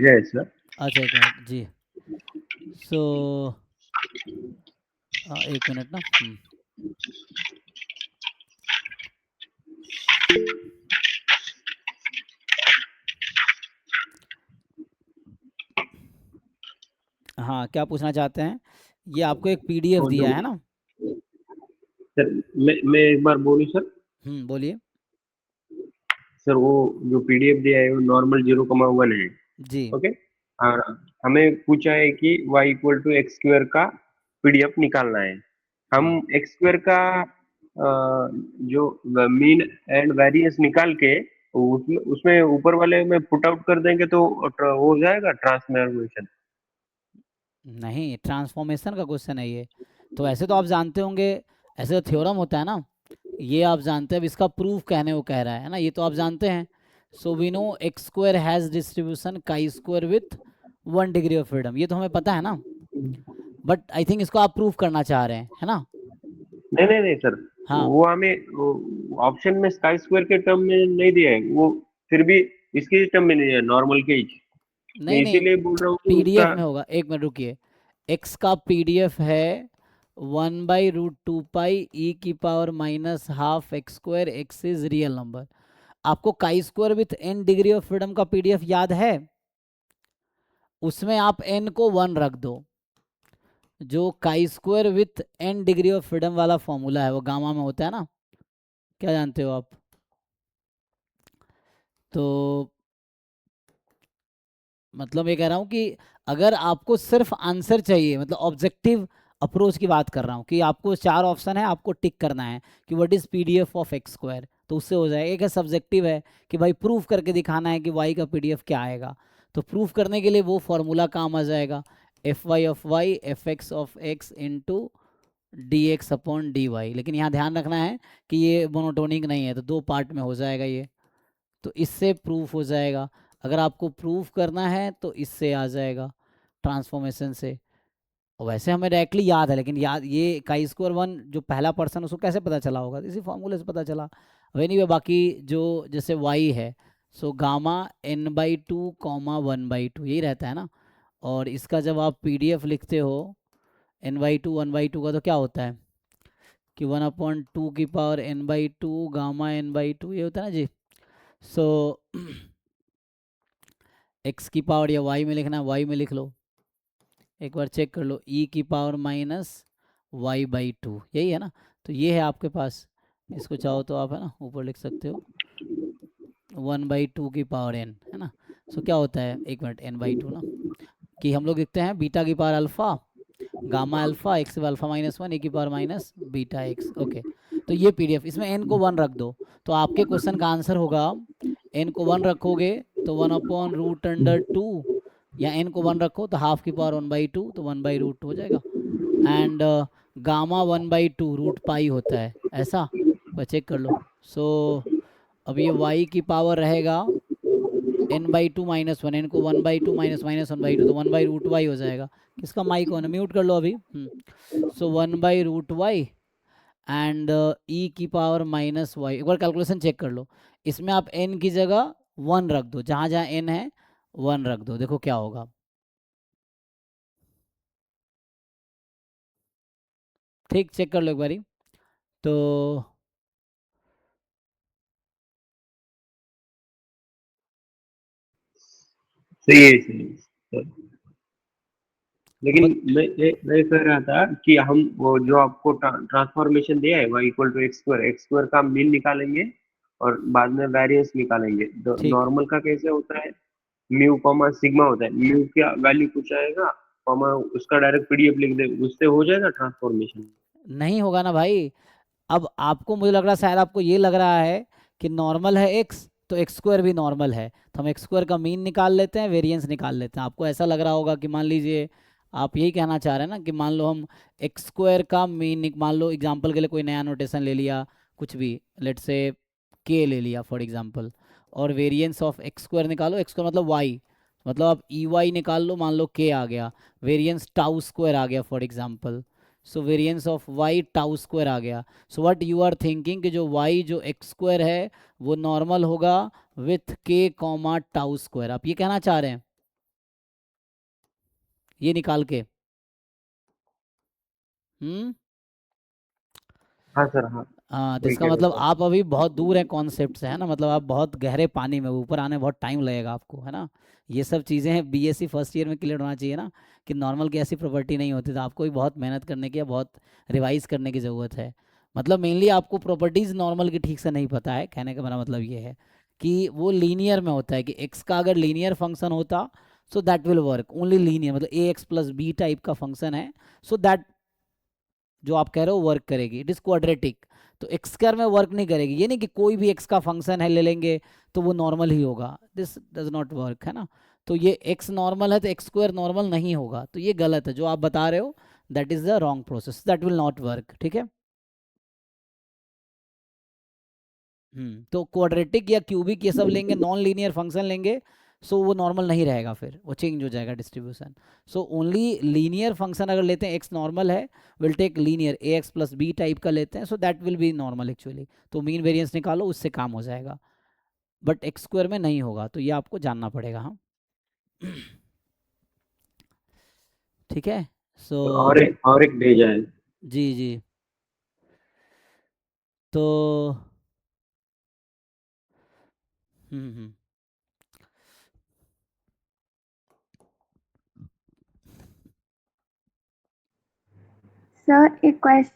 Yes sir. अच्छा एक minute जी। सो एक मिनट ना। हाँ क्या पूछना चाहते हैं? ये आपको एक पीडीएफ वो जो दिया है ना? सर, मैं एक बार बोलूँ सर। बोलिए। सर वो जो पीडीएफ दिया है वो नॉर्मल 0,1 है। जी। ओके। और हमें पूछा है कि y equal to x square का पीडीएफ निकालना है। हम हम्म एक्स स्क्वायर का जो मीन एंड वेरिएंस निकाल के उसमें उसमें ऊपर वाले में पुट आउट कर देंगे तो हो जाएगा ट्रांसफॉर्मेशन। नहीं, ट्रांसफॉर्मेशन का क्वेश्चन है ये। तो ऐसे तो आप जानते होंगे, ऐसे तो थ्योरम होता है ना, ये आप जानते हैं। अब इसका प्रूफ कहने वो कह रहा है ना, ये तो आप जानते हैं। So we know X square has distribution chi square with 1 degree of freedom, ये तो हमें पता है ना। बट आई थिंक इसको आप प्रूफ करना चाह रहे हैं, है ना? नहीं नहीं नहीं सर। हाँ। वो हमें ऑप्शन में स्काई स्क्वायर के टर्म में नहीं दिया है वो। फिर भी इसके टर्म में नहीं है, नॉर्मल के ही। मैं नहीं नहीं, इसीलिए बोल रहा हूँ कि उसका। पीडीएफ में होगा, एक मिनट रुकिए। एक्स का पीडीएफ है 1/√2 पाई ई की power minus half x square, x is real number. आपको chi square with n degree of freedom का पीडीएफ याद है? उसमें आप n को 1 रख दो। जो काई square with n degree of freedom वाला फॉर्मूला है वो गामा में होता है ना, क्या जानते हो आप? तो मतलब ये कह रहा हूँ कि अगर आपको सिर्फ आंसर चाहिए, मतलब ऑब्जेक्टिव अप्रोच की बात कर रहा हूँ, कि आपको 4 ऑप्शन है, आपको टिक करना है कि what is PDF of x square, तो उससे हो जाएगा। एक है सब्जेक्टिव है कि भाई प्रूफ करके दिखाना है कि वाई का पीडीएफ क्या आएगा। तो प्रूफ करने के लिए वो फॉर्मूला काम आ जाएगा, F Y of Y F X of X into D X upon D Y. लेकिन यहाँ ध्यान रखना है कि ये मोनोटोनिक नहीं है, तो 2 पार्ट में हो जाएगा ये। तो इससे प्रूफ हो जाएगा। अगर आपको प्रूफ करना है तो इससे आ जाएगा, ट्रांसफॉर्मेशन से। और वैसे हमें डायरेक्टली याद है, लेकिन याद ये काई स्क्वायर 1 जो पहला पर्सन, उसको कैसे पता चला होगा? इसी फॉर्मूले से पता चला। अब एनीवे बाकी जो जैसे वाई है, सो गामा n/2 कॉमा 1/2 यही रहता है ना। और इसका जब आप पीडीएफ लिखते हो n/2 1/2 का, तो क्या होता है कि 1/2 की पावर n/2 गामा n/2 ये होता है ना जी। सो एक्स की पावर या वाई में लिखना है, वाई में लिख लो, एक बार चेक कर लो, ई की पावर माइनस y/2 यही है ना। तो ये है आपके पास, इसको चाहो तो आप है ना ऊपर लिख सकते हो 1/2 की पावर n, है ना। सो क्या होता है, एक मिनट, n/2 ना, कि हम लोग लिखते हैं बीटा की power alpha gamma alpha x alpha -1 ए की power minus beta x. Okay. तो ये पीडीएफ, इसमें n को 1 रख दो, तो आपके क्वेश्चन का आंसर होगा, n को 1 रखोगे तो 1/√2, या n को 1 रखो तो हाफ की पावर 1/2, तो 1/√2 हो जाएगा। एंड गामा 1/2 रूट पाई होता है, ऐसा पर चेक कर लो। सो अब ये y की पावर रहेगा n/2 -1, n को 1/2 माइनस माइनस 1/2, तो 1/√y हो जाएगा। किसका माइक ऑन है? म्यूट कर लो अभी। सो 1/√y एंड ई की पावर माइनस वाई। एक बार कैलकुलेशन चेक कर लो, इसमें आप n की जगह 1 रख दो, जहाँ जहाँ n है 1 रख दो, देखो क्या होगा। ठीक, चेक कर लो एक बारी। तो सही है सर। तो लेकिन मैं कह रहा था कि हम वो जो आपको ट्रांसफॉर्मेशन दिया है y equal to x square का मीन निकालेंगे और बाद में वेरिएंस निकालेंगे। ठीक, नॉर्मल का कैसे होता है, म्यू कॉमा सिग्मा होता है, म्यू का वैल्यू कुछ आएगा कॉमा उसका डायरेक्ट पीडीएफ लिख दे, उससे हो जाएगा ट्रांसफॉर्मेशन। नहीं होगा ना भाई। अब आपको, मुझे लग रहा है शायद आपको ये लग रहा है कि नॉर्मल है एक्स, तो एक्स स्क्वायर भी नॉर्मल है, तो हम एक्स स्क्वायर का मीन निकाल लेते हैं, वेरिएंस निकाल लेते हैं। आपको ऐसा लग रहा होगा कि मान लीजिए, आप यही कहना चाह रहे हैं ना कि मान लो हम एक्स स्क्वायर का मीन, मान लो एग्जांपल के लिए कोई नया नोटेशन ले लिया, कुछ भी, लेट से के ले लिया फॉर एग्जांपल, और वेरिएंस ऑफ एक्स स्क्वायर निकालो, एक्स स्क्वायर मतलब वाई, मतलब आप ई वाई निकाल लो, मान लो के आ गया, वेरिएंस टाउ स्क्वायर आ गया for example, so variance of y tau square आ गया। So what you are thinking कि जो वाई जो एक्स स्क्वायर है वो नॉर्मल होगा विथ के कॉमा टाउ स्क्वायर, आप ये कहना चाह रहे हैं? ये निकाल के। हाँ सर, हाँ। हाँ, तो वही इसका कह रहा हूँ मतलब सर। आप अभी बहुत दूर है कॉन्सेप्ट से, है ना, मतलब आप बहुत गहरे पानी में, ऊपर आने में बहुत टाइम लगेगा आपको, है ना। ये सब चीज़ें हैं, बीएससी फर्स्ट ईयर में क्लियर होना चाहिए ना, कि नॉर्मल की ऐसी प्रॉपर्टी नहीं होती, तो आपको भी बहुत मेहनत करने की या बहुत रिवाइज करने की ज़रूरत है। मतलब मेनली आपको प्रॉपर्टीज़ नॉर्मल की ठीक से नहीं पता है, कहने का मेरा मतलब ये है कि वो लीनियर में होता है, कि एक्स का अगर लीनियर फंक्शन होता सो that will work only linear, मतलब ए एक्स प्लस बी टाइप का फंक्शन है, सो दैट जो आप कह रहे हो वर्क करेगी। इट इज क्वाड्रेटिक, तो एक्स स्क्वायर में वर्क नहीं करेगी। ये नहीं कि कोई भी एक्स का फंक्शन है ले लेंगे तो वो नॉर्मल ही होगा, दिस डज नॉट वर्क, है ना। तो ये एक्स नॉर्मल है तो एक्स स्क्वायर नॉर्मल नहीं होगा, तो ये गलत है जो आप बता रहे हो, that is the wrong process, that will not work, ठीक है। तो क्वाड्रेटिक या क्यूबिक ये सब लेंगे, नॉन लीनियर फंक्शन लेंगे, सो वो नॉर्मल नहीं रहेगा, फिर वो चेंज हो जाएगा distribution. So only linear function अगर लेते हैं, एक्स नॉर्मल है, will take linear A X plus B type का लेते हैं, so that will be normal actually. तो मीन वेरिएंस निकालो, उससे काम हो जाएगा, बट एक्स स्क्वायर में नहीं होगा, तो ये आपको जानना पड़ेगा। हाँ, ठीक है। सो और एक भेजा है। जी जी, तो हम्म। सर एक क्वेश्चन